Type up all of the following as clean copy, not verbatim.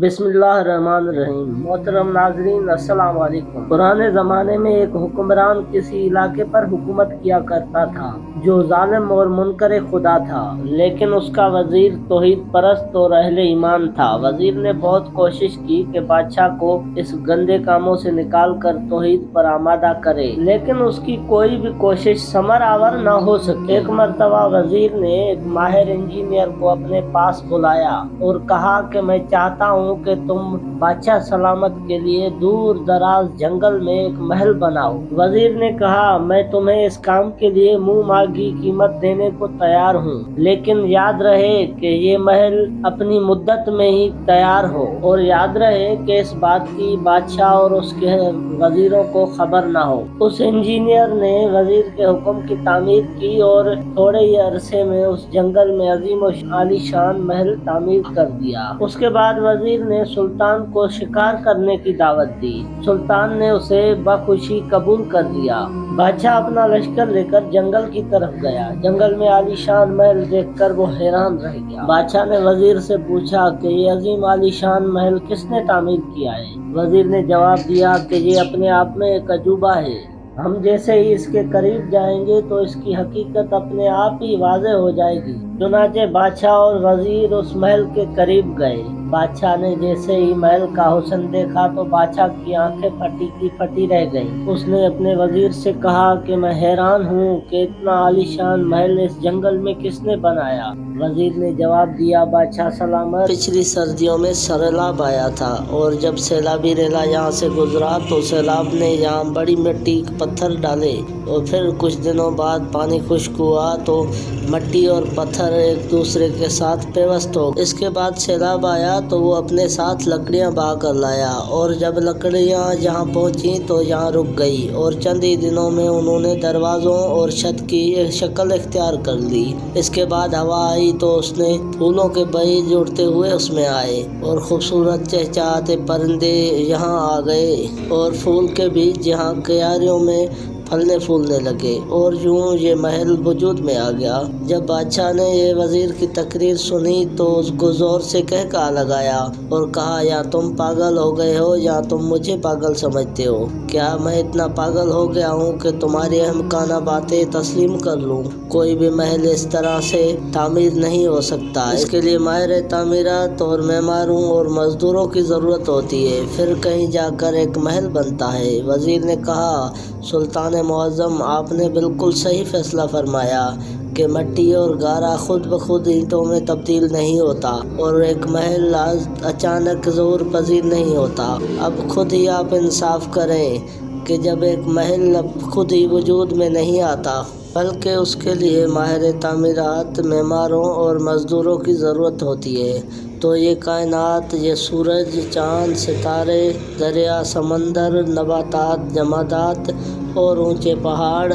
بسم اللہ الرحمن الرحیم۔ محترم ناظرین، السلام علیکم۔ پرانے زمانے میں ایک حکمران کسی علاقے پر حکومت کیا کرتا تھا جو ظالم اور منکر خدا تھا، لیکن اس کا وزیر توحید پرست اور اہل ایمان تھا۔ وزیر نے بہت کوشش کی کہ بادشاہ کو اس گندے کاموں سے نکال کر توحید پر آمادہ کرے، لیکن اس کی کوئی بھی کوشش ثمر آور نہ ہو سکی۔ ایک مرتبہ وزیر نے ایک ماہر انجینئر کو اپنے پاس بلایا اور کہا کہ میں چاہتا ہوں کہ تم بادشاہ سلامت کے لیے دور دراز جنگل میں ایک محل بناؤ۔ وزیر نے کہا، میں تمہیں اس کام کے لیے منہ مانگی قیمت دینے کو تیار ہوں، لیکن یاد رہے کہ یہ محل اپنی مدت میں ہی تیار ہو، اور یاد رہے کہ اس بات کی بادشاہ اور اس کے وزیروں کو خبر نہ ہو۔ اس انجینئر نے وزیر کے حکم کی تعمیر کی اور تھوڑے ہی عرصے میں اس جنگل میں عظیم و عالی شان محل تعمیر کر دیا۔ اس کے بعد وزیر نے سلطان کو شکار کرنے کی دعوت دی۔ سلطان نے اسے بخوشی قبول کر لیا۔ بادشاہ اپنا لشکر لے کر جنگل کی طرف گیا۔ جنگل میں عالی شان محل دیکھ کر وہ حیران رہ گیا۔ بادشاہ نے وزیر سے پوچھا کہ یہ عظیم عالی شان محل کس نے تعمیر کیا ہے؟ وزیر نے جواب دیا کہ یہ اپنے آپ میں ایک عجوبہ ہے۔ ہم جیسے ہی اس کے قریب جائیں گے تو اس کی حقیقت اپنے آپ ہی واضح ہو جائے گی۔ چنانچہ بادشاہ اور وزیر اس محل کے قریب گئے۔ بادشاہ نے جیسے ہی محل کا حسن دیکھا تو بادشاہ کی آنکھیں پھٹی کی پھٹی رہ گئیں۔ اس نے اپنے وزیر سے کہا کہ میں حیران ہوں کہ اتنا عالی شان محل اس جنگل میں کس نے بنایا؟ وزیر نے جواب دیا، بادشاہ سلامت، پچھلی سردیوں میں سیلاب آیا تھا، اور جب سیلابی ریلا یہاں سے گزرا تو سیلاب نے یہاں بڑی مٹی پتھر ڈالے، اور پھر کچھ دنوں بعد پانی خشک ہوا تو مٹی اور پتھر ایک دوسرے کے ساتھ پیوست ہو گئے۔ اس کے بعد سیلاب آیا تو وہ اپنے ساتھ لکڑیاں بہا کر لایا، اور جب لکڑیاں جہاں پہنچی تو یہاں رک گئی، اور چند ہی دنوں میں انہوں نے دروازوں اور چھت کی ایک شکل اختیار کر لی۔ اس کے بعد ہوا آئی تو اس نے پھولوں کے بیج اڑتے ہوئے اس میں آئے، اور خوبصورت چہچہاتے پرندے یہاں آ گئے، اور پھول کے بیج یہاں کیاریوں میں پھلنے پھولنے لگے، اور یوں یہ محل وجود میں آ گیا۔ جب بادشاہ نے یہ وزیر کی تقریر سنی تو اس کو زور سے کہا لگایا اور کہا، یا تم پاگل ہو گئے ہو یا تم مجھے پاگل سمجھتے ہو؟ کیا میں اتنا پاگل ہو گیا ہوں کہ تمہاری احمقانہ باتیں تسلیم کر لوں؟ کوئی بھی محل اس طرح سے تعمیر نہیں ہو سکتا۔ اس کے لیے ماہر تعمیرات اور معماروں اور مزدوروں کی ضرورت ہوتی ہے، پھر کہیں جا کر ایک محل بنتا ہے۔ وزیر نے کہا، سلطان معظم، آپ نے بالکل صحیح فیصلہ فرمایا کہ مٹی اور گارا خود بخود اینٹوں میں تبدیل نہیں ہوتا، اور ایک محل اچانک ظہور پذیر نہیں ہوتا۔ اب خود ہی آپ انصاف کریں کہ جب ایک محل خود ہی وجود میں نہیں آتا بلکہ اس کے لیے ماہر تعمیرات، معماروں اور مزدوروں کی ضرورت ہوتی ہے، تو یہ کائنات، یہ سورج، چاند، ستارے، دریا، سمندر، نباتات، جمادات اور اونچے پہاڑ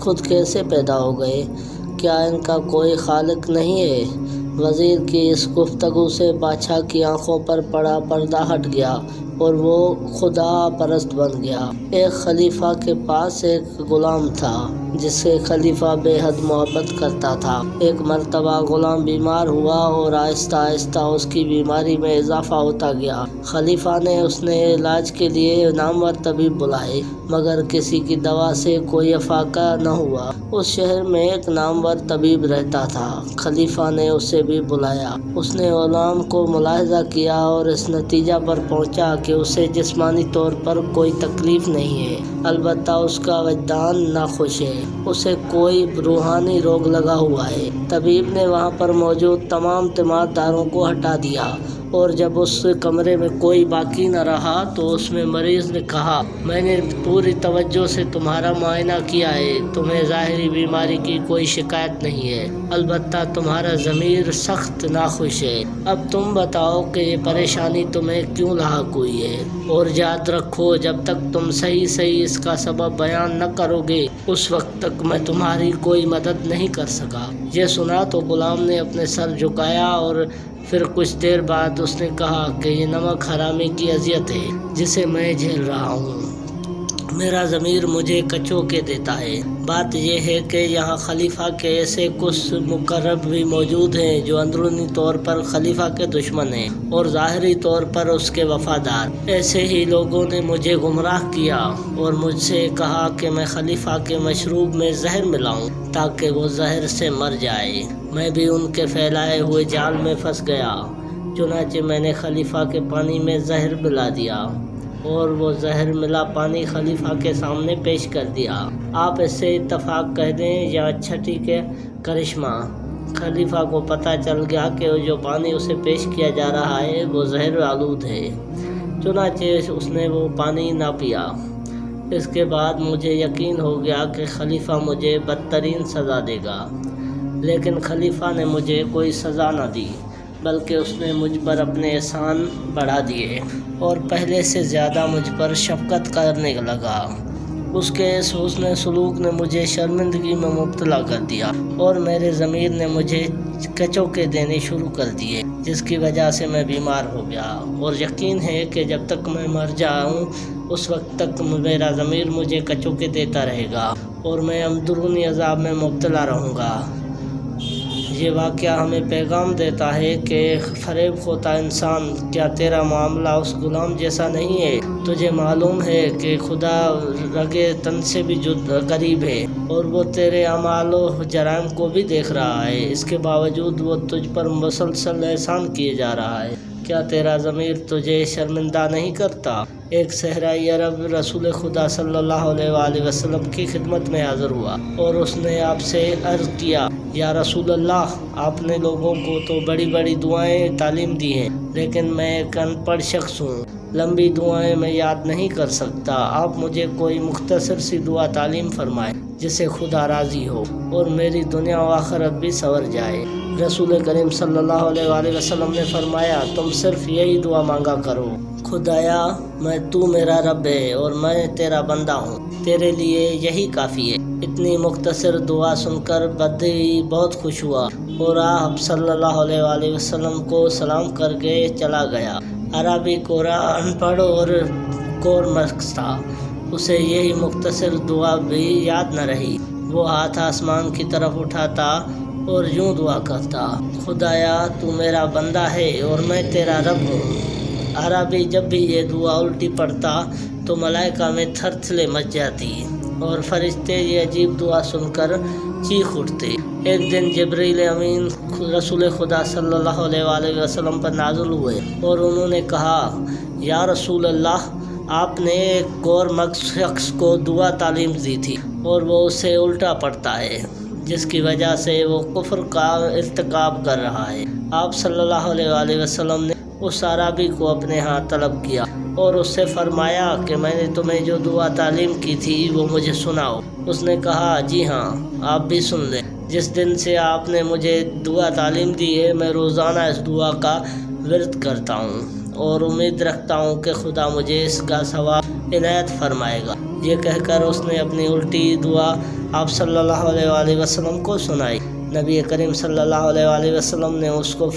خود کیسے پیدا ہو گئے؟ کیا ان کا کوئی خالق نہیں ہے؟ وزیر کی اس گفتگو سے بادشاہ کی آنکھوں پر پڑا پردہ ہٹ گیا اور وہ خدا پرست بن گیا۔ ایک خلیفہ کے پاس ایک غلام تھا جس سے خلیفہ بے حد محبت کرتا تھا۔ ایک مرتبہ غلام بیمار ہوا اور آہستہ آہستہ اس کی بیماری میں اضافہ ہوتا گیا۔ خلیفہ نے اس نے علاج کے لیے نامور طبیب بلائے، مگر کسی کی دوا سے کوئی افاقہ نہ ہوا۔ اس شہر میں ایک نامور طبیب رہتا تھا۔ خلیفہ نے اسے بھی بلایا۔ اس نے غلام کو ملاحظہ کیا اور اس نتیجہ پر پہنچا کہ اسے جسمانی طور پر کوئی تکلیف نہیں ہے، البتہ اس کا وجدان ناخوش ہے، اسے کوئی روحانی روگ لگا ہوا ہے۔ طبیب نے وہاں پر موجود تمام تیمارداروں کو ہٹا دیا، اور جب اس کمرے میں کوئی باقی نہ رہا تو اس میں مریض نے کہا، میں نے پوری توجہ سے تمہارا معائنہ کیا ہے، تمہیں ظاہری بیماری کی کوئی شکایت نہیں ہے، البتہ تمہارا ضمیر سخت ناخوش ہے۔ اب تم بتاؤ کہ یہ پریشانی تمہیں کیوں لاحق ہوئی ہے، اور یاد رکھو جب تک تم صحیح اس کا سبب بیان نہ کرو گے اس وقت تک میں تمہاری کوئی مدد نہیں کر سکا۔ یہ سنا تو غلام نے اپنے سر جھکایا، اور پھر کچھ دیر بعد اس نے کہا کہ یہ نمک حرامی کی اذیت ہے جسے میں جھیل رہا ہوں۔ میرا ضمیر مجھے کچوکے دیتا ہے۔ بات یہ ہے کہ یہاں خلیفہ کے ایسے کچھ مقرب بھی موجود ہیں جو اندرونی طور پر خلیفہ کے دشمن ہیں اور ظاہری طور پر اس کے وفادار۔ ایسے ہی لوگوں نے مجھے گمراہ کیا اور مجھ سے کہا کہ میں خلیفہ کے مشروب میں زہر ملاؤں تاکہ وہ زہر سے مر جائے۔ میں بھی ان کے پھیلائے ہوئے جال میں پھنس گیا۔ چنانچہ میں نے خلیفہ کے پانی میں زہر ملا دیا اور وہ زہر ملا پانی خلیفہ کے سامنے پیش کر دیا۔ آپ اس سے اتفاق کہہ دیں یا چھٹی کے کرشمہ۔ خلیفہ کو پتہ چل گیا کہ جو پانی اسے پیش کیا جا رہا ہے وہ زہر آلود ہے، چنانچہ اس نے وہ پانی نہ پیا۔ اس کے بعد مجھے یقین ہو گیا کہ خلیفہ مجھے بدترین سزا دے گا، لیکن خلیفہ نے مجھے کوئی سزا نہ دی، بلکہ اس نے مجھ پر اپنے احسان بڑھا دیے اور پہلے سے زیادہ مجھ پر شفقت کرنے لگا۔ اس کے اس حسن سلوک نے مجھے شرمندگی میں مبتلا کر دیا اور میرے ضمیر نے مجھے کچوکے دینے شروع کر دیے، جس کی وجہ سے میں بیمار ہو گیا، اور یقین ہے کہ جب تک میں مر جاؤں اس وقت تک میرا ضمیر مجھے کچوکے دیتا رہے گا اور میں اندرونی عذاب میں مبتلا رہوں گا۔ یہ واقعہ ہمیں پیغام دیتا ہے کہ فریب خوردہ انسان، کیا تیرا معاملہ اس غلام جیسا نہیں ہے؟ تجھے معلوم ہے کہ خدا رگے تن سے بھی قریب ہے اور وہ تیرے اعمال و جرائم کو بھی دیکھ رہا ہے، اس کے باوجود وہ تجھ پر مسلسل احسان کیے جا رہا ہے۔ کیا تیرا ضمیر تجھے شرمندہ نہیں کرتا؟ ایک صحرائی عرب رسول خدا صلی اللہ علیہ وآلہ وسلم کی خدمت میں حاضر ہوا اور اس نے آپ سے عرض کیا، یا رسول اللہ، آپ نے لوگوں کو تو بڑی بڑی دعائیں تعلیم دی ہیں، لیکن میں ایک ان پڑھ شخص ہوں، لمبی دعائیں میں یاد نہیں کر سکتا۔ آپ مجھے کوئی مختصر سی دعا تعلیم فرمائیں جس سے خدا راضی ہو اور میری دنیا و آخرت بھی سنور جائے۔ رسول کریم صلی اللہ علیہ وآلہ وسلم نے فرمایا، تم صرف یہی دعا مانگا کرو، خدایا تو میرا رب ہے اور میں تیرا بندہ ہوں، تیرے لیے یہی کافی ہے۔ اتنی مختصر دعا سن کر بدی بہت خوش ہوا اور آپ صلی اللہ علیہ وآلہ وسلم کو سلام کر کے چلا گیا۔ عربی کورا، ان پڑھ اور کور مکس تھا، اسے یہی مختصر دعا بھی یاد نہ رہی۔ وہ ہاتھ آسمان کی طرف اٹھاتا اور یوں دعا کرتا، خدایا تو میرا بندہ ہے اور میں تیرا رب ہوں۔ عربی جب بھی یہ دعا الٹی پڑھتا تو ملائکہ میں تھر تھلے مچ جاتی اور فرشتے یہ عجیب دعا سن کر چیخ اٹھتے۔ ایک دن جبریل امین رسول خدا صلی اللہ علیہ وآلہ وسلم پر نازل ہوئے اور انہوں نے کہا، یا رسول اللہ، آپ نے ایک غور مکس شخص کو دعا تعلیم دی تھی اور وہ اسے الٹا پڑھتا ہے، جس کی وجہ سے وہ کفر کا ارتکاب کر رہا ہے۔ آپ صلی اللہ علیہ وآلہ وسلم نے اس عربی کو اپنے ہاں طلب کیا اور اس سے فرمایا کہ میں نے تمہیں جو دعا تعلیم کی تھی وہ مجھے سناؤ۔ اس نے کہا، جی ہاں، آپ بھی سن لیں۔ جس دن سے آپ نے مجھے دعا تعلیم دی ہے میں روزانہ اس دعا کا ورد کرتا ہوں اور امید رکھتا ہوں کہ خدا مجھے اس کا ثواب عنایت فرمائے گا۔ یہ کہہ کر اس نے اپنی الٹی دعا آپ صلی اللہ علیہ وآلہ وسلم کو سنائی۔ نبی کریم صلی اللہ علیہ وآلہ وسلم نے اس کو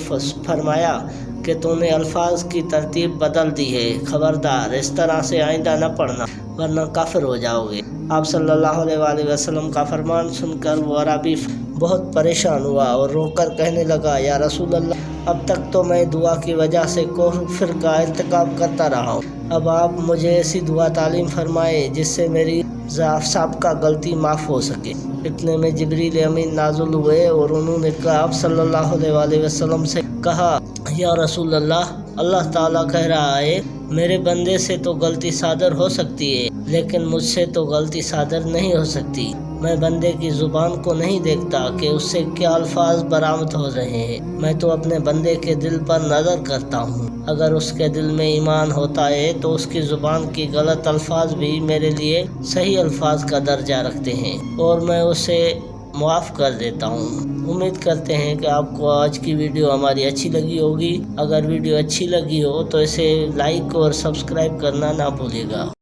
فرمایا کہ تو نے الفاظ کی ترتیب بدل دی ہے، خبردار اس طرح سے آئندہ نہ پڑھنا ورنہ کافر ہو جاؤ گے۔ آپ صلی اللہ علیہ وآلہ وسلم کا فرمان سن کر وہ عربی بہت پریشان ہوا اور رو کر کہنے لگا، یا رسول اللہ، اب تک تو میں دعا کی وجہ سے کفر کا ارتکاب کرتا رہا ہوں، اب آپ مجھے ایسی دعا تعلیم فرمائیں جس سے میری سابقہ غلطی معاف ہو سکے۔ اتنے میں جبریل امین نازل ہوئے اور انہوں نے آپ صلی اللہ علیہ وآلہ وسلم سے کہا، یا رسول اللہ، اللہ تعالیٰ کہہ رہا ہے، میرے بندے سے تو غلطی صادر ہو سکتی ہے لیکن مجھ سے تو غلطی صادر نہیں ہو سکتی۔ میں بندے کی زبان کو نہیں دیکھتا کہ اس سے کیا الفاظ برآمد ہو رہے ہیں، میں تو اپنے بندے کے دل پر نظر کرتا ہوں۔ اگر اس کے دل میں ایمان ہوتا ہے تو اس کی زبان کی غلط الفاظ بھی میرے لیے صحیح الفاظ کا درجہ رکھتے ہیں اور میں اسے معاف کر دیتا ہوں۔ امید کرتے ہیں کہ آپ کو آج کی ویڈیو ہماری اچھی لگی ہوگی۔ اگر ویڈیو اچھی لگی ہو تو اسے لائک اور سبسکرائب کرنا نہ بھولیے گا۔